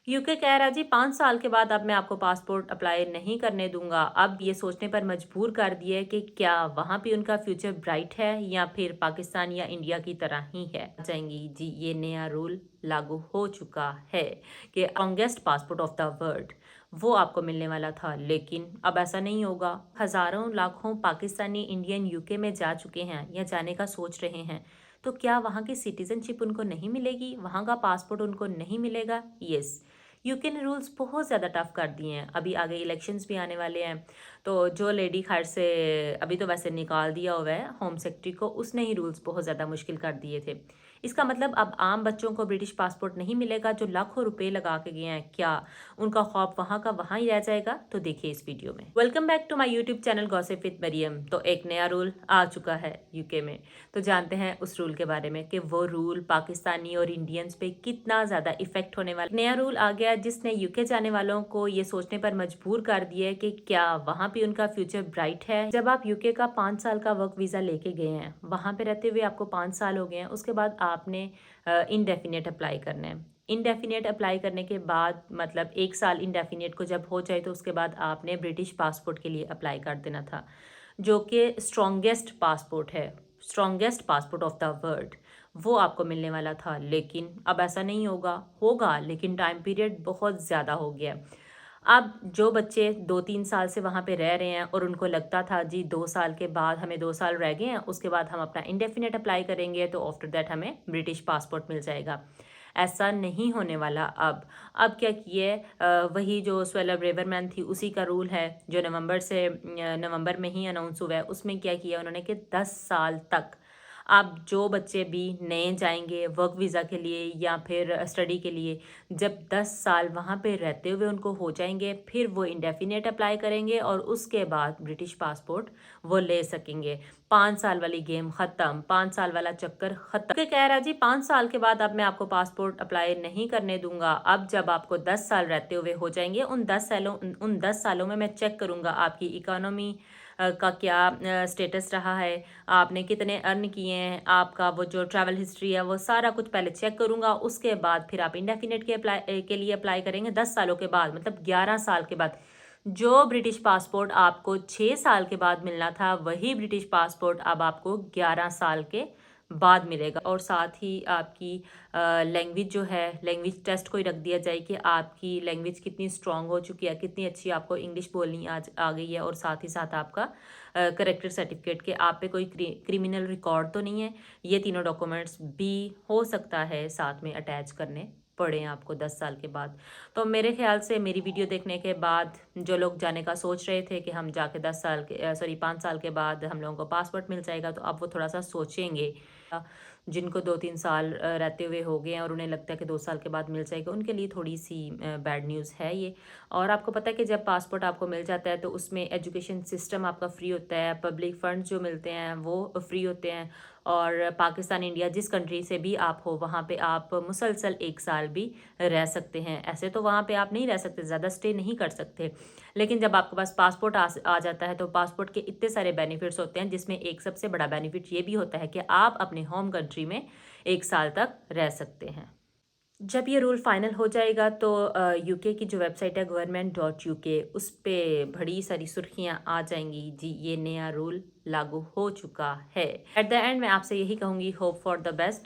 UK कह रहा जी 5 साल के बाद अब मैं आपको पासपोर्ट अप्लाई नहीं करने दूंगा। अब ये सोचने पर मजबूर कर दिया है कि क्या वहाँ पे उनका फ्यूचर ब्राइट है या फिर पाकिस्तान या इंडिया की तरह ही है। जाएंगी जी, ये नया रूल लागू हो चुका है कि longest passport of the world वो आपको मिलने वाला था, लेकिन अब ऐसा नहीं होगा। हजारों लाखों पाकिस्तानी इंडियन यूके में जा चुके हैं या जाने का सोच रहे हैं, तो क्या वहाँ की सिटीजनशिप उनको नहीं मिलेगी, वहाँ का पासपोर्ट उनको नहीं मिलेगा? यस, यूके ने रूल्स बहुत ज़्यादा टफ कर दिए हैं। अभी आगे इलेक्शंस भी आने वाले हैं, तो जो लेडी खैर से अभी तो वैसे निकाल दिया हुआ है होम सेक्रेटरी को, उसने ही रूल्स बहुत ज़्यादा मुश्किल कर दिए थे। इसका मतलब अब आम बच्चों को ब्रिटिश पासपोर्ट नहीं मिलेगा जो लाखों रुपए लगा के गए हैं। क्या उनका ख्वाब वहाँ का वहाँ ही रह जाएगा? तो देखिए इस वीडियो में। Welcome back to my YouTube channel gossip with Maryam. तो एक नया रूल आ चुका है यूके में, तो जानते हैं उस रूल के बारे में कि वो रूल पाकिस्तानी और इंडियंस पे कितना ज़्यादा इफेक्ट होने वाला। नया रूल आ गया जिसने यूके जाने वालों को ये सोचने पर मजबूर कर दिया है कि क्या वहाँ पे उनका फ्यूचर ब्राइट है। जब आप यूके का 5 साल का वर्क वीज़ा लेके गए हैं, वहाँ पे रहते हुए आपको 5 साल हो गए हैं, उसके बाद आपने इनडेफिनेट अप्लाई करना है। इनडेफिनेट अप्लाई करने के बाद मतलब 1 साल इनडेफिनेट को जब हो जाए तो उसके बाद आपने ब्रिटिश पासपोर्ट के लिए अप्लाई कर देना था, जो कि स्ट्रॉन्गेस्ट पासपोर्ट है, strongest passport of the world वो आपको मिलने वाला था। लेकिन अब ऐसा नहीं होगा लेकिन टाइम पीरियड बहुत ज़्यादा हो गया है। अब जो बच्चे 2-3 साल से वहाँ पे रह रहे हैं और उनको लगता था जी 2 साल के बाद, हमें 2 साल रह गए हैं, उसके बाद हम अपना इंडेफिनेट अप्लाई करेंगे तो आफ्टर दैट हमें ब्रिटिश पासपोर्ट मिल जाएगा, ऐसा नहीं होने वाला। अब क्या किए, वही जो स्वेला ब्रेवरमैन थी उसी का रूल है जो नवंबर में ही अनाउंस हुआ है। उसमें क्या किया उन्होंने कि 10 साल तक आप जो बच्चे भी नए जाएंगे वर्क वीज़ा के लिए या फिर स्टडी के लिए, जब 10 साल वहाँ पे रहते हुए उनको हो जाएंगे, फिर वो इंडेफिनेट अप्लाई करेंगे और उसके बाद ब्रिटिश पासपोर्ट वो ले सकेंगे। 5 साल वाली गेम ख़त्म, 5 साल वाला चक्कर ख़त्म। के कह रहा जी 5 साल के बाद अब मैं आपको पासपोर्ट अप्लाई नहीं करने दूंगा। अब जब आपको 10 साल रहते हुए हो जाएंगे, उन 10 सालों में मैं चेक करूंगा आपकी इकोनॉमी का क्या स्टेटस रहा है, आपने कितने अर्न किए हैं, आपका वो जो ट्रैवल हिस्ट्री है वो सारा कुछ पहले चेक करूंगा। उसके बाद फिर आप इंडेफिनेट के लिए अप्लाई करेंगे 10 सालों के बाद, मतलब 11 साल के बाद। जो ब्रिटिश पासपोर्ट आपको 6 साल के बाद मिलना था, वही ब्रिटिश पासपोर्ट अब आपको 11 साल के बाद मिलेगा। और साथ ही आपकी लैंग्वेज जो है, लैंग्वेज टेस्ट को ही रख दिया जाए कि आपकी लैंग्वेज कितनी स्ट्रांग हो चुकी है, कितनी अच्छी आपको इंग्लिश बोलनी आज आ गई है, और साथ ही साथ आपका करेक्टर सर्टिफिकेट के आप पे कोई क्रिमिनल रिकॉर्ड तो नहीं है। ये तीनों डॉक्यूमेंट्स भी हो सकता है साथ में अटैच करने पड़े आपको 10 साल के बाद। तो मेरे ख्याल से मेरी वीडियो देखने के बाद जो लोग जाने का सोच रहे थे कि हम जाके 10 साल के 5 साल के बाद हम लोगों को पासपोर्ट मिल जाएगा, तो अब वो थोड़ा सा सोचेंगे। जिनको 2-3 साल रहते हुए हो गए हैं और उन्हें लगता है कि 2 साल के बाद मिल जाएगा, उनके लिए थोड़ी सी बैड न्यूज़ है ये। और आपको पता है कि जब पासपोर्ट आपको मिल जाता है तो उसमें एजुकेशन सिस्टम आपका फ्री होता है, पब्लिक फंड्स जो मिलते हैं वो फ्री होते हैं। और पाकिस्तान इंडिया जिस कंट्री से भी आप हो, वहाँ पे आप मुसलसल 1 साल भी रह सकते हैं। ऐसे तो वहाँ पे आप नहीं रह सकते, ज़्यादा स्टे नहीं कर सकते, लेकिन जब आपके पास पासपोर्ट आ जाता है तो पासपोर्ट के इतने सारे बेनिफिट्स होते हैं, जिसमें एक सबसे बड़ा बेनिफिट ये भी होता है कि आप अपने होम कंट्री में 1 साल तक रह सकते हैं। जब ये रूल फाइनल हो जाएगा तो यूके की जो वेबसाइट है government.uk, उस पे बड़ी सारी सुर्खियां आ जाएंगी जी ये नया रूल लागू हो चुका है। एट द एंड मैं आपसे यही कहूँगी, होप फॉर द बेस्ट।